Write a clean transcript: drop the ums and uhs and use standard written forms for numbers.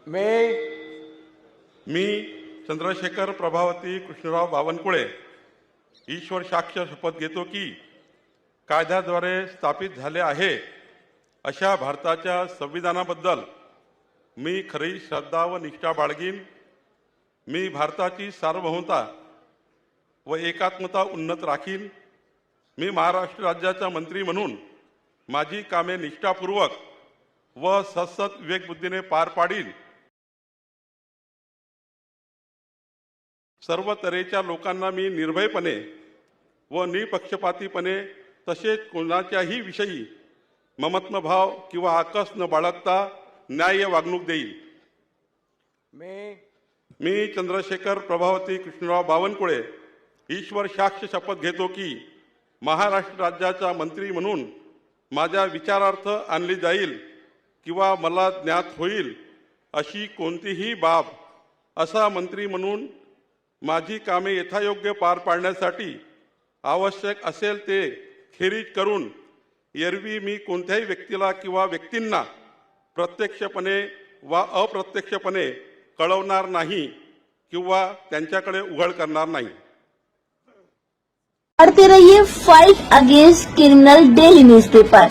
मी चंद्रशेखर प्रभावती कृष्णराव बावनकुळे ईश्वर साक्ष शपथ घेतो की कायद्याद्वारे स्थापित झाले आहे अशा भारताच्या संविधानाबद्दल मी खरी श्रद्धा व निष्ठा बाळगीन। मी भारताची सार्वभौमता व एकात्मता उन्नत राखीन। मी महाराष्ट्र राज्याचा मंत्री म्हणून माझी कामे निष्ठापूर्वक व सतत विवेकबुद्धीने पार पाडीन। सर्व तऱ्हेच्या लोकांना मी निर्भयपणे व निपक्षपातीपणे तसेच कोणाच्याही विषयी ममत्वभाव किंवा आकस न बाळगता न्याय्य वागणूक देईल। मी चंद्रशेखर प्रभावती कृष्णराव बावनकुळे ईश्वर साक्ष शपथ घेतो की महाराष्ट्र राज्याचा मंत्री म्हणून माझ्या विचारार्थ आणली जाईल किंवा मला ज्ञात होईल अशी कोणतीही बाब असा मंत्री म्हणून माझी कामे यथायोग्य पार पाडण्यासाठी आवश्यक असेल ते खेरीज करून एरवी मी कोणत्याही व्यक्तीला किंवा व्यक्तींना प्रत्यक्षपणे वा अप्रत्यक्षपणे कळवणार नाही किंवा त्यांच्याकडे उघड करणार नाही। पढ़ते रहिए fight against criminal daily newspaper.